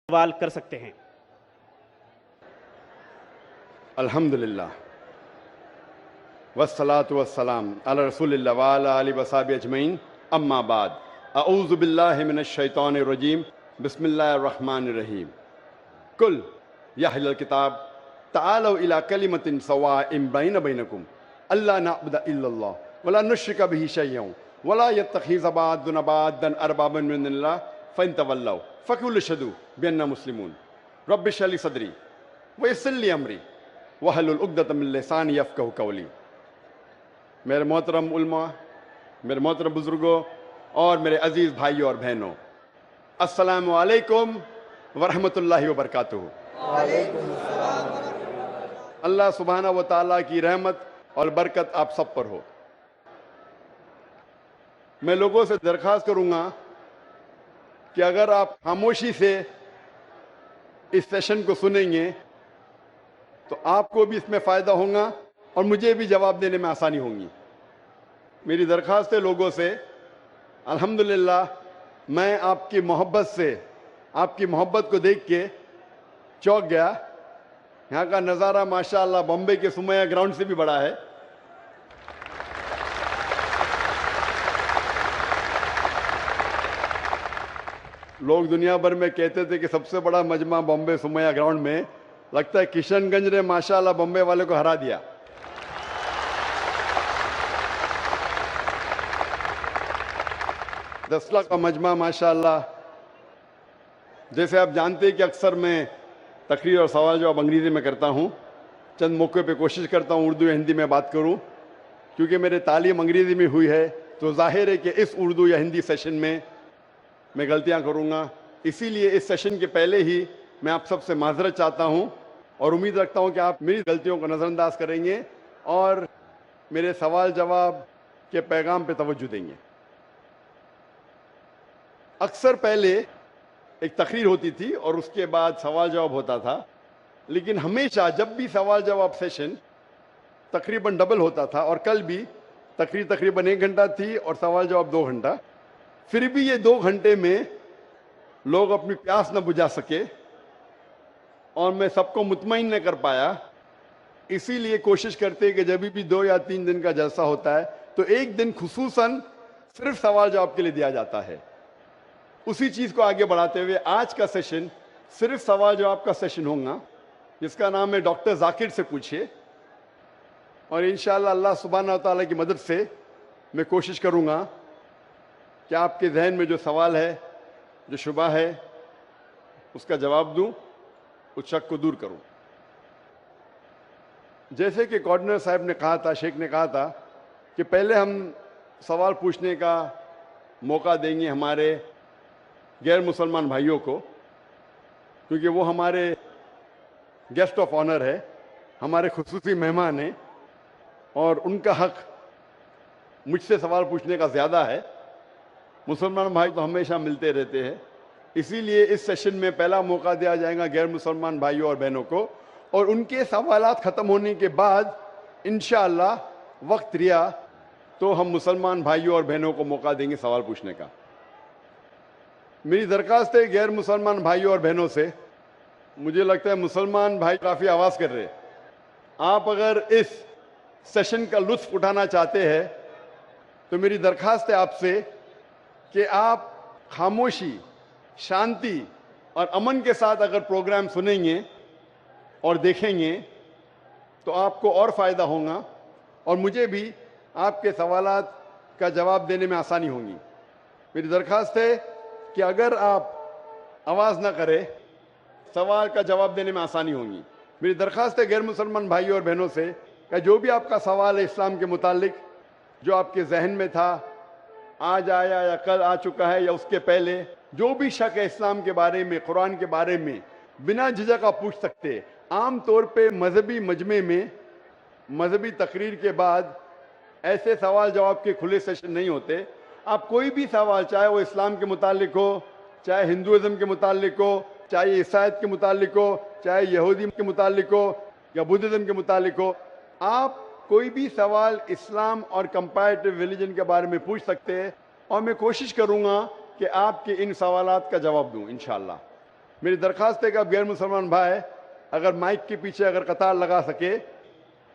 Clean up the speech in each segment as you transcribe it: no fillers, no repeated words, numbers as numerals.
سوال کر سکتے ہیں۔ الحمدللہ والصلاة والسلام علی رسول اللہ وعلی آلہ وصحبہ اجمعین، اما بعد، اعوذ باللہ من الشیطان الرجیم، بسم اللہ الرحمن الرحیم۔ قل یا اہل الکتاب تعالوا الی کلمۃ سواء بین بینکم الا نعبد الا اللہ ولا نشرک بہ شیئا ولا یتخذ بعضنا بعضا اربابا من اللہ فإن تولوا فقولوا اشہدوا بأننا مسلمون۔ رب اشرح لی صدری ویسر لی امری واحلل عقدۃ من لسانی یفقہوا قولی۔ میرے محترم علماء، میرے محترم بزرگوں اور میرے عزیز بھائیوں اور بہنوں، السلام علیکم ورحمۃ اللہ وبرکاتہ۔ اللہ سبحانہ و تعالیٰ کی رحمت اور برکت آپ سب پر ہو۔ میں لوگوں سے درخواست کروں گا کہ اگر آپ خاموشی سے اس سیشن کو سنیں گے تو آپ کو بھی اس میں فائدہ ہوگا اور مجھے بھی جواب دینے میں آسانی ہوں گی۔ میری درخواست ہے لوگوں سے، الحمدللہ میں آپ کی محبت سے، آپ کی محبت کو دیکھ کے چونک گیا۔ یہاں کا نظارہ ماشاءاللہ بمبے کے سمیہ گراؤنڈ سے بھی بڑا ہے۔ لوگ دنیا بھر میں کہتے تھے کہ سب سے بڑا مجمع بمبے سمیہ گراؤنڈ میں، لگتا ہے کشن گنج نے ماشاءاللہ بمبے والے کو ہرا دیا۔ دسلا کا مجمع ماشاءاللہ، جیسے آپ جانتے ہیں کہ اکثر میں تقریر اور سوال جواب انگریزی میں کرتا ہوں، چند موقع پہ کوشش کرتا ہوں اردو یا ہندی میں بات کروں، کیونکہ میری تعلیم انگریزی میں ہوئی ہے تو ظاہر ہے کہ اس اردو یا ہندی سیشن میں غلطیاں کروں گا۔ اسی لیے اس سیشن کے پہلے ہی میں آپ سب سے معذرت چاہتا ہوں اور امید رکھتا ہوں کہ آپ میری غلطیوں کو نظر انداز کریں گے اور میرے سوال جواب کے پیغام پہ توجہ دیں گے۔ اکثر پہلے ایک تقریر ہوتی تھی اور اس کے بعد سوال جواب ہوتا تھا، لیکن ہمیشہ جب بھی سوال جواب سیشن تقریباً ڈبل ہوتا تھا، اور کل بھی تقریر تقریباً 1 گھنٹہ تھی اور سوال جواب 2 گھنٹہ، پھر بھی یہ 2 گھنٹے میں لوگ اپنی پیاس نہ بجھا سکے اور میں سب کو مطمئن نہ کر پایا۔ اسی لیے کوشش کرتے کہ جب بھی 2 یا 3 دن کا جلسہ ہوتا ہے تو ایک دن خصوصاً صرف سوال جواب کے لیے دیا جاتا ہے۔ اسی چیز کو آگے بڑھاتے ہوئے آج کا سیشن صرف سوال جواب کا سیشن ہوگا، جس کا نام ہے ڈاکٹر ذاکر سے پوچھئے، اور انشاءاللہ اللہ سبحانہ و تعالیٰ کی مدد سے میں کوشش کروں گا کہ آپ کے ذہن میں جو سوال ہے، جو شبہ ہے، اس کا جواب دوں، اس شک کو دور کروں۔ جیسے کہ کوآرڈینیٹر صاحب نے کہا تھا، شیخ نے کہا تھا کہ پہلے ہم سوال پوچھنے کا موقع دیں گے ہمارے غیر مسلمان بھائیوں کو، کیونکہ وہ ہمارے گیسٹ آف آنر ہے، ہمارے خصوصی مہمان ہیں اور ان کا حق مجھ سے سوال پوچھنے کا زیادہ ہے۔ مسلمان بھائی تو ہمیشہ ملتے رہتے ہیں، اسی لیے اس سیشن میں پہلا موقع دیا جائے گا غیر مسلمان بھائیوں اور بہنوں کو، اور ان کے سوالات ختم ہونے کے بعد انشاءاللہ وقت رہا تو ہم مسلمان بھائیوں اور بہنوں کو موقع دیں گے سوال پوچھنے کا۔ میری درخواست ہے غیر مسلمان بھائیوں اور بہنوں سے، مجھے لگتا ہے مسلمان بھائی کافی آواز کر رہے ہیں، آپ اگر اس سیشن کا لطف اٹھانا چاہتے ہیں تو میری درخواست ہے آپ سے کہ آپ خاموشی، شانتی اور امن کے ساتھ اگر پروگرام سنیں گے اور دیکھیں گے تو آپ کو اور فائدہ ہوگا اور مجھے بھی آپ کے سوالات کا جواب دینے میں آسانی ہوگی۔ میری درخواست ہے کہ اگر آپ آواز نہ کریں، سوال کا جواب دینے میں آسانی ہوگی۔ میری درخواست ہے غیر مسلمان بھائیوں اور بہنوں سے کہ جو بھی آپ کا سوال ہے اسلام کے متعلق، جو آپ کے ذہن میں تھا، آج آیا یا کل آ چکا ہے یا اس کے پہلے، جو بھی شک ہے اسلام کے بارے میں، قرآن کے بارے میں، بنا جھجک آپ پوچھ سکتے ہیں۔ عام طور پہ مذہبی مجمع میں مذہبی تقریر کے بعد ایسے سوال جواب کے کھلے سیشن نہیں ہوتے۔ آپ کوئی بھی سوال، چاہے وہ اسلام کے متعلق ہو، چاہے ہندوازم کے متعلق ہو، چاہے عیسائیت کے متعلق ہو، چاہے یہودی کے متعلق ہو یا بدھزم کے متعلق ہو، آپ کوئی بھی سوال اسلام اور کمپیریٹو ریلیجن کے بارے میں پوچھ سکتے ہیں اور میں کوشش کروں گا کہ آپ کے ان سوالات کا جواب دوں انشاءاللہ۔ मेरी दरख्वास्त है कि आप गैर मुसलमान भाई अगर माइक के पीछे अगर कतार लगा सके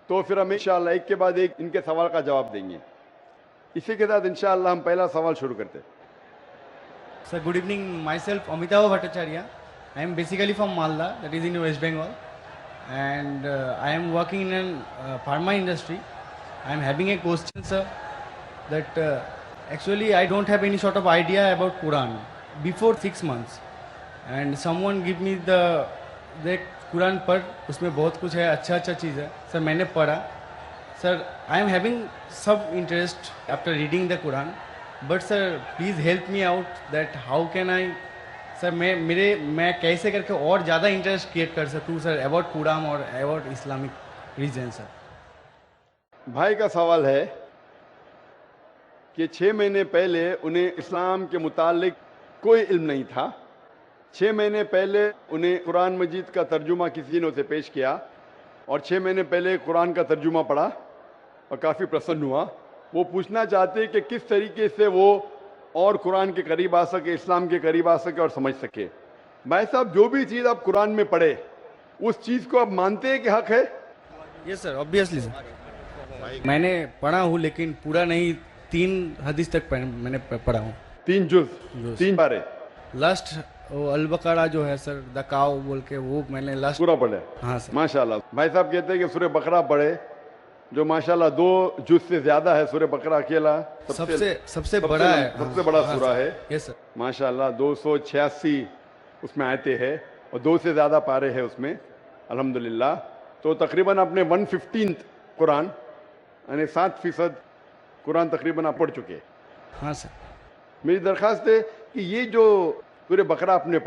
तो फिर हम इंशाअल्लाह एक के बाद एक इनके सवाल का जवाब देंगे. इसी के साथ इंशाअल्लाह हम पहला सवाल शुरू करते हैं. Sir, good evening. Myself, Amitabh Bhattacharya. I am basically from Malda, that is in West Bengal, and I am working in a pharma industry. I am having a question, sir, that actually I don't have any sort of idea about Quran before 6 months, and someone give me the Quran पढ़, उसमें बहुत कुछ है, अच्छा चीज़ है. Sir मैंने पढ़ा. Sir I am having सब interest after reading the Quran, but sir please help me out that how can I, sir मैं कैसे करके और ज़्यादा इंटरेस्ट क्रिएट कर सकूँ सर अबाउट कुरान और अबाउट इस्लामिक रीजन. सर भाई का सवाल है कि 6 महीने पहले उन्हें इस्लाम के मुतालिक कोई इल्म नहीं था. 6 महीने पहले उन्हें कुरान मजीद का तर्जुमा किसी ने उसे पेश किया और 6 महीने पहले कुरान का तर्जुमा पढ़ा और काफ़ी प्रसन्न हुआ. वो पूछना चाहते हैं कि किस तरीके से वो और कुरान के करीब आ सके, इस्लाम के करीब आ सके और समझ सके. भाई साहब, जो भी चीज़ आप कुरान में पढ़े उस चीज़ को आप मानते हैं कि हक है? Yes sir, obviously sir. मैंने पढ़ा हूँ लेकिन पूरा नहीं, 3 हदीस तक मैंने पढ़ा हूँ. 3 जुज़, 3 बारे. लास्ट अल बकरा जो है सर, द काव बोल के, वो मैंने लास्ट पूरा पढ़े. हाँ सर. माशाल्लाह. भाई साहब कहते हैं कि सूरह बकरा पढ़े, जो माशाल्लाह 2 जुज़ से ज्यादा है. सूरह बकरा अकेला सबसे बड़ा है, सबसे बड़ा सूरा है. Yes sir. माशाल्लाह 286 उसमें आयते हैं और 2 से ज़्यादा पारे हैं उसमें, अल्हम्दुलिल्लाह. तो तकरीबन आपने 115 कुरान यानी 7% कुरान तकरीबन आप पढ़ चुके. हाँ सर. मेरी दरख्वास्त है कि ये जो सूरह बकरा आपने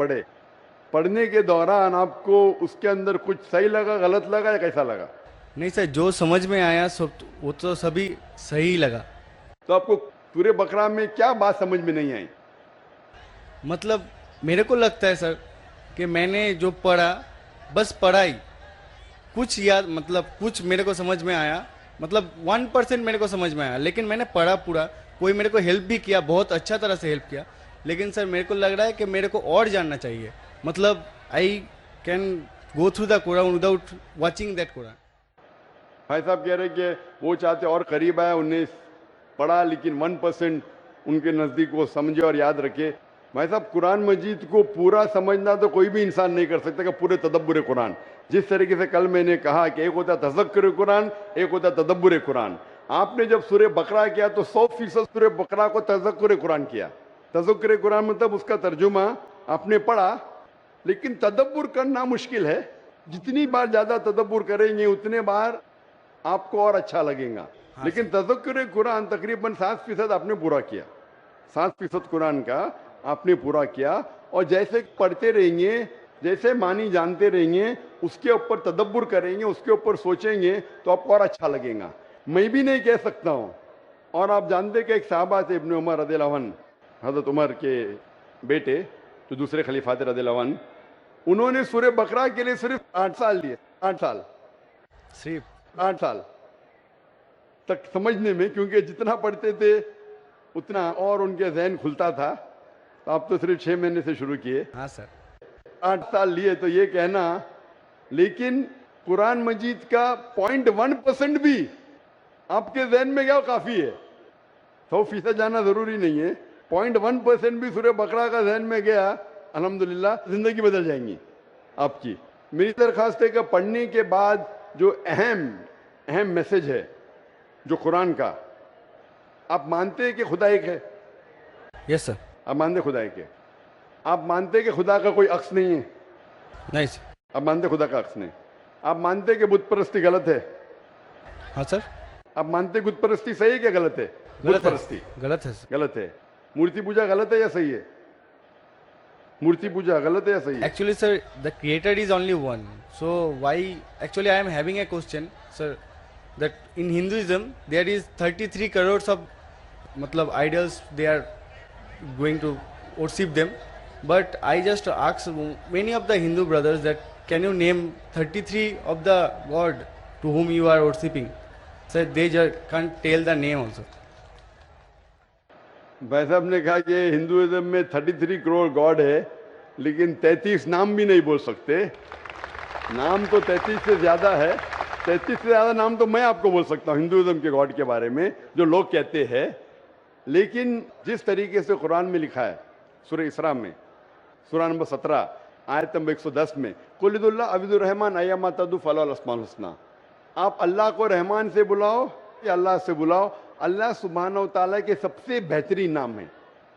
पढ़ने के दौरान आपको उसके अंदर कुछ सही लगा, गलत लगा या कैसा लगा? नहीं सर, जो समझ में आया वो तो सभी सही लगा. तो आपको सूरह बकरा में क्या बात समझ में नहीं आई? मतलब मेरे को लगता है सर कि मैंने जो पढ़ा बस पढ़ाई, कुछ याद, मतलब कुछ मेरे को समझ में आया, मतलब 1% मेरे को समझ में आया, लेकिन मैंने पढ़ा पूरा. कोई मेरे को हेल्प भी किया, बहुत अच्छा तरह से हेल्प किया, लेकिन सर मेरे को लग रहा है कि मेरे को और जानना चाहिए. मतलब I can go through the Quran without watching that Quran. भाई साहब कह रहे कि वो चाहते और करीब आए, उन्हें पढ़ा लेकिन 1% उनके नज़दीक वो समझे और याद रखे. भाई साहब, कुरान मजीद को पूरा समझना तो कोई भी इंसान नहीं कर सकता कि पूरे तदब्बुर कुरान. जिस तरीके से कल मैंने कहा कि एक होता है तज़क्कुर कुरान, एक होता है तदब्बुर कुरान. आपने जब सूरह बकरा किया तो 100% सूरह बकरा को तज़क्कुर कुरान किया. तज़क्कुर कुरान मतलब उसका तर्जुमा आपने पढ़ा, लेकिन तदब्बुर करना मुश्किल है. जितनी बार ज़्यादा तदब्बुर करेंगे उतने बार आपको और अच्छा लगेगा. लेकिन तज़क्कुर कुरान तकरीबन 7% आपने पूरा किया. 7% कुरान का आपने पूरा किया और जैसे पढ़ते रहेंगे, जैसे मानी जानते रहेंगे, उसके ऊपर तदब्बुर करेंगे, उसके ऊपर सोचेंगे तो आपको और अच्छा लगेगा. मैं भी नहीं कह सकता हूँ. और आप जानते कि एक साहबा थे इब्न उमर रज़ियल्लाहु अन्हु, हज़रत उमर के बेटे जो दूसरे खलीफा थे रज़ियल्लाहु अन्हु, उन्होंने सूरह बकरा के लिए सिर्फ 8 साल लिए. 8 साल, सिर्फ 8 साल तक समझने में, क्योंकि जितना पढ़ते थे उतना और उनके जहन खुलता था. तो आप तो सिर्फ 6 महीने से शुरू किए. हाँ सर. 8 साल लिए तो ये कहना, लेकिन कुरान मजीद का 0.1% भी आपके जहन में क्या काफ़ी है. 100% जाना ज़रूरी नहीं है. 0.1% भी सूरह बकरा का जहन में गया, अल्हम्दुलिल्लाह ज़िंदगी बदल जाएंगी आपकी. मेरी दरख्वास्त है कि पढ़ने के बाद जो अहम मैसेज है जो कुरान का, आप मानते हैं कि खुदा एक है? Yes sir. आप मानते खुदा एक है? आप मानते कि खुदा का कोई अक्स नहीं है? नहीं सर. आप मानते खुदा का अक्स नहीं? आप मानते कि बुत परस्ती गलत है? हाँ सर. आप मानते बुत परस्ती सही है क्या गलत है? बुत परस्ती गलत है सर. गलत है. मूर्ति पूजा गलत है या सही है? मूर्ति पूजा गलत है या सही है? Actually sir, the creator is only one. So why, actually I am having a question sir, that in Hinduism there is 33 crores of matlab idols, they are going to worship them. But I just ask many of the Hindu brothers that can you name 33 of the god to whom you are worshipping? So they just can't tell the name also. भाई साहब ने कहा कि Hinduism में 33 crore God है, लेकिन 33 नाम भी नहीं बोल सकते। नाम तो 33 से ज़्यादा है। 33 से ज़्यादा नाम तो मैं आपको बोल सकता हूँ हिंदुइज्म के गॉड के बारे में जो लोग कहते हैं। लेकिन जिस तरीके से कुरान में लिखा है, सूरह इसरा में, सूरह नंबर 17 आयत नंबर 110 में, कुलिदुल्ला अबिदुर रहमान अय्यमा तदु फलाल अस्माउल हुस्ना, आप अल्लाह को रहमान से बुलाओ या अल्लाह से बुलाओ, अल्लाह सुब्हानहू व तआला के सबसे बेहतरीन नाम है।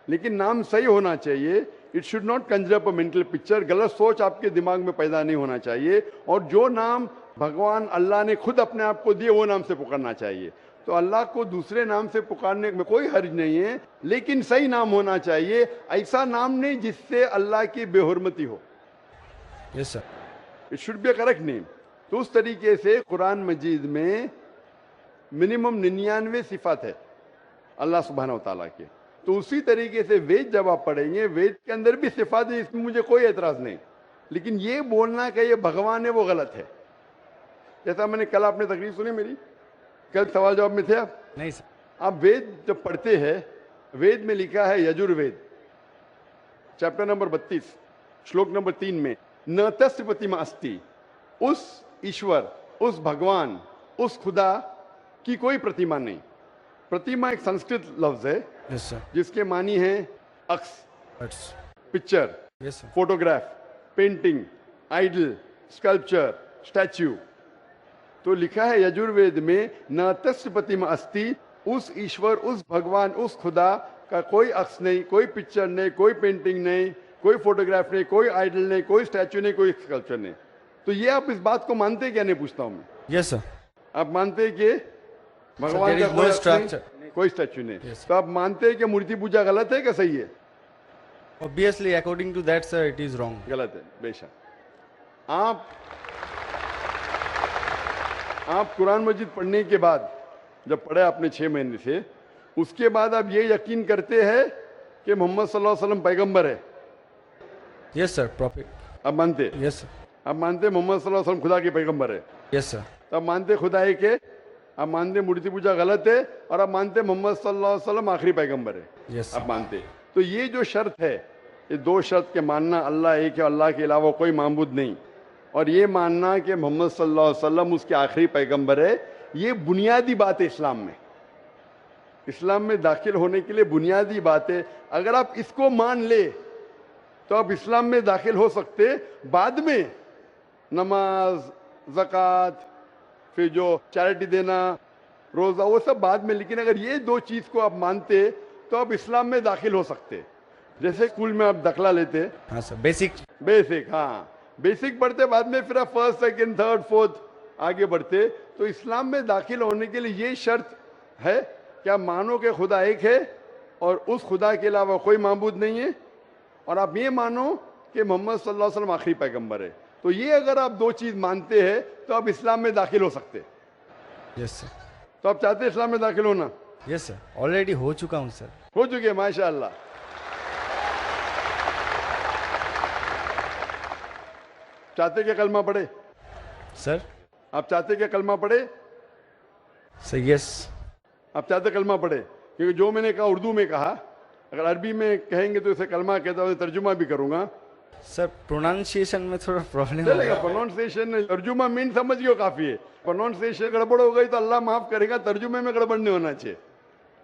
लेकिन नाम सही होना चाहिए। It should not Kanjar up a mental picture. गलत सोच आपके दिमाग में पैदा नहीं होना चाहिए। और जो नाम भगवान अल्लाह ने खुद अपने आप को दिए वो नाम से पुकारना चाहिए। तो अल्लाह को दूसरे नाम से पुकारने में कोई हर्ज नहीं है, लेकिन सही नाम होना चाहिए। ऐसा नाम नहीं जिससे अल्लाह की बेहुरमती हो। Yes sir. It should be a correct name. तो उस तरीके से कुरान मजीद में मिनिमम 99 सिफात है अल्लाह सुब्हानहू व तआला के। तो उसी तरीके से वेद जब आप पढ़ेंगे, वेद के अंदर भी सिफात है, इसमें मुझे कोई एतराज नहीं। लेकिन ये बोलना कि ये भगवान है वो गलत है। जैसा मैंने कल, आपने तकरीर सुनी मेरी, कल सवाल जवाब में थे आप? नहीं सर। आप वेद जब पढ़ते हैं, वेद में लिखा है यजुर्वेद चैप्टर नंबर 32 श्लोक नंबर 3 में, न तस्य प्रतिमा अस्ति, उस ईश्वर, उस भगवान, उस खुदा की कोई प्रतिमा नहीं। प्रतिमा एक संस्कृत लफ्ज है यस सर। जिसके मानी है अक्स, That's- picture, yes sir. Photograph, painting, idol, sculpture, statue. तो लिखा है यजुर्वेद में, न तस्य प्रतिमा अस्ति, उस ईश्वर, उस भगवान, उस खुदा का कोई अक्स नहीं, कोई पिक्चर नहीं, कोई पेंटिंग नहीं, कोई फोटोग्राफ नहीं, कोई आइडल नहीं, कोई स्टैच्यू नहीं, कोई स्कल्पचर नहीं। तो ये आप इस बात को मानते क्या? नहीं पूछता हूं मैं। Yes sir. आप मानते हैं कि भगवान there का is कोई no अक्स नहीं, structure. कोई स्टैच्यू नहीं? Yes, sir. तो आप मानते हैं कि मूर्ति पूजा गलत है कि सही है? Obviously, according to that, sir, it is wrong. गलत है बेशक। आप कुरान मजीद पढ़ने के बाद, जब पढ़े आपने 6 महीने से, उसके बाद आप ये यकीन करते हैं कि मोहम्मद सल्लल्लाहु अलैहि वसल्लम पैगंबर है? Yes sir, prophet. आप मानते? Yes sir. आप मानते मोहम्मद सल्लल्लाहु अलैहि वसल्लम खुदा के पैगंबर है? Yes sir. तो आप मानते खुदा है कि? आप मानते मूर्ति पूजा गलत है, और आप मानते मोहम्मद सल्लल्लाहु अलैहि वसल्लम आखिरी पैगंबर है? Yes sir. आप मानते? तो ये जो शर्त है, ये 2 शर्त के मानना, अल्लाह एक है, अल्लाह के अलावा कोई माबूद नहीं, और ये मानना कि मोहम्मद सल्लल्लाहु अलैहि वसल्लम उसके आखिरी पैगंबर है, ये बुनियादी बात है इस्लाम में। इस्लाम में दाखिल होने के लिए बुनियादी बात है। अगर आप इसको मान ले तो आप इस्लाम में दाखिल हो सकते। बाद में नमाज, ज़कात, फिर जो चैरिटी देना, रोज़ा, वो सब बाद में। लेकिन अगर ये 2 चीज़ को आप मानते तो आप इस्लाम में दाखिल हो सकते। जैसे स्कूल में आप दाखिला लेते, हाँ सर, बेसिक। हाँ, बेसिक पढ़ते, बाद में फिर आप 1st, 2nd, 3rd, 4th आगे बढ़ते। तो इस्लाम में दाखिल होने के लिए ये शर्त है कि आप मानो कि खुदा एक है और उस खुदा के अलावा कोई माबूद नहीं है, और आप ये मानो कि मोहम्मद सल्लल्लाहु अलैहि वसल्लम आखिरी पैगंबर है। तो ये अगर आप 2 चीज़ मानते हैं तो आप इस्लाम में दाखिल हो सकते। Yes sir. तो आप चाहते हैं इस्लाम में दाखिल होना? यस सर, ऑलरेडी हो चुका हूँ सर। हो चुके, माशाअल्लाह। चाहते क्या कलमा पढ़े? सर? आप चाहते क्या कलमा पढ़े? Sir yes. आप चाहते कलमा पढ़े? क्योंकि जो मैंने कहा उर्दू में कहा, अगर अरबी में कहेंगे तो इसे कलमा कहता हूँ, तर्जुमा भी करूंगा। सर प्रोनाउंसिएशन में थोड़ा प्रॉब्लम चलेगा, प्रोनाउंसिएशन, तर्जुमा मीन समझ गए काफी है। प्रोनाउंसिएशन गड़बड़ हो गई तो अल्लाह माफ करेगा, तर्जुमे में गड़बड़ नहीं होना चाहिए।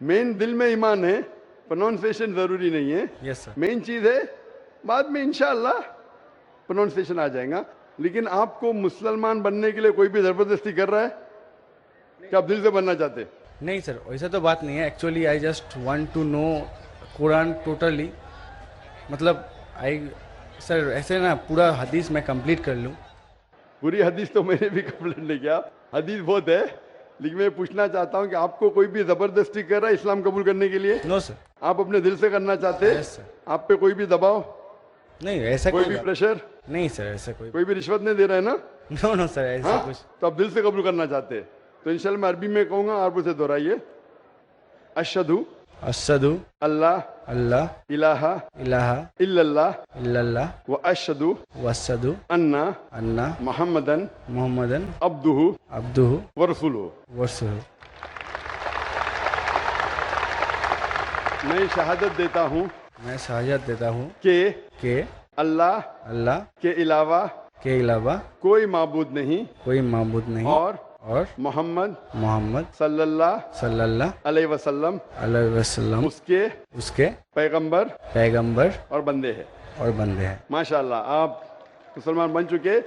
मेन दिल में ईमान है, प्रोनाउंसिएशन जरूरी नहीं है। Yes sir. मेन चीज है, बाद में इंशाअल्लाह प्रोनाउंसिएशन आ जाएगा। लेकिन आपको मुसलमान बनने के लिए कोई भी जबरदस्ती कर रहा है कि आप दिल से बनना चाहते? नहीं सर, वैसा तो बात नहीं है। Actually I just want to know Quran totally, मतलब सर ऐसे ना पूरा हदीस मैं कंप्लीट कर लूँ। पूरी हदीस तो मैंने भी कंप्लीट नहीं किया, हदीस बहुत है। लेकिन मैं पूछना चाहता हूँ कि आपको कोई भी जबरदस्ती कर रहा है इस्लाम कबूल करने के लिए? No sir. आप अपने दिल से करना चाहते हैं? Yes sir. आप पे कोई भी दबाव, नहीं ऐसा कोई कोई भी बात- प्रेशर, नहीं सर, ऐसा कोई कोई भी रिश्वत नहीं दे रहा है ना? नो सर, ऐसा हाँ? कुछ। तो आप दिल से कबूल करना चाहते हैं तो इंशाल्लाह मैं अरबी में कहूंगा, आप उसे दोहराइए। अशहदु अशहदु अल्लाह अल्लाह इलाहा इलाहा इल्लल्लाह इल्लल्लाह व अशहदु व अशहदु अन्ना अन्ना मुहम्मदन मुहम्मदन अब्दुहु अब्दुहु व रसूलुहु। व रसूलुहु। मैं शहादत देता हूँ मैं शहादत देता हूँ कि कि अल्लाह अल्लाह के अलावा के अलावा कोई माबूद नहीं कोई माबूद नहीं और मोहम्मद सल्लल्लाहु अलैहि वसल्लम उसके उसके पैगंबर और बंदे हैं। हैं। माशाल्लाह, आप मुसलमान बन चुके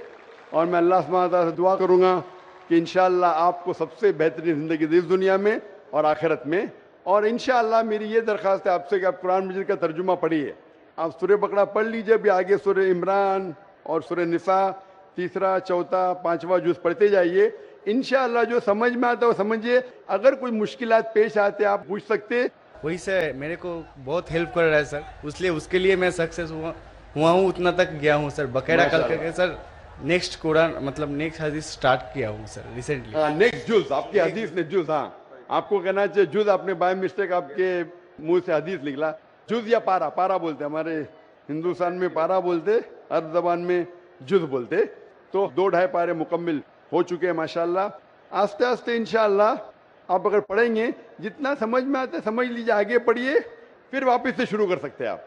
और मैं अल्लाह सुब्हानहू व तआला से दुआ करूँगा कि इंशाअल्लाह आपको सबसे बेहतरीन ज़िंदगी दे इस दुनिया में और आखिरत में। और इंशाअल्लाह मेरी ये दरख्वास्त है आपसे कि आप कुरान मजीद का तर्जुमा पढ़िए। आप सूरह बकरा पढ़ लीजिए, भी आगे सूरह इमरान और सूरह निसा तीसरा चौथा पांचवा जुज़ पढ़ते जाइए। इंशाअल्लाह जो समझ में आता है वो समझिए। अगर कोई मुश्किलात पेश आते आप पूछ सकते। वही सर मेरे को बहुत हेल्प कर रहा है सर, इसलिए उसके लिए मैं सक्सेस हुआ हूँ, उतना तक गया हूँ सर। बकायदा कल करके सर नेक्स्ट कुरान मतलब नेक्स्ट हदीस स्टार्ट किया हूँ सर रिसेंटली। हाँ, नेक्स्ट जुज़ आपकी हदीस ने जुज़, हाँ आपको कहना चाहिए जुज़, आपने बाय मिस्टेक आपके मुंह से हदीस निकला। जुज़ या पारा बोलते, हमारे हिंदुस्तान में पारा बोलते, अरब ज़बान में जुज़ बोलते। तो 2-2.5 पारे मुकम्मिल हो चुके हैं माशाल्लाह। आस्ते आस्ते इंशाअल्लाह आप अगर पढ़ेंगे जितना समझ में आता है समझ लीजिए, आगे पढ़िए, फिर वापस से शुरू कर सकते हैं आप।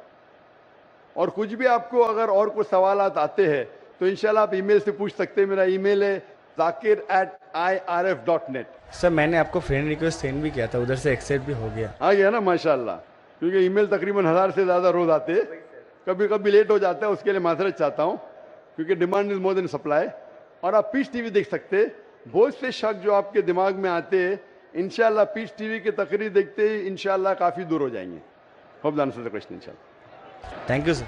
और कुछ भी आपको अगर और कुछ सवालात आते हैं तो इंशाल्लाह आप ईमेल से पूछ सकते हैं। मेरा ईमेल है zakir@irf.net। सर मैंने आपको फ्रेंड रिक्वेस्ट सेंड भी किया था, उधर से एक्सेप्ट भी हो गया। आ गया ना माशाल्लाह, क्योंकि ईमेल तकरीबन 1000 से ज़्यादा रोज़ आते हैं, कभी कभी लेट हो जाता है, उसके लिए माजरत चाहता हूँ, क्योंकि demand is more than supply. और आप पीस टीवी देख सकते हैं। बहुत से शक जो आपके दिमाग में आते हैं इंशाल्लाह पीस टीवी की तकरीर देखते ही इंशाल्लाह काफ़ी दूर हो जाएंगे। Hope the answer the question इंशाल्लाह। Thank you sir.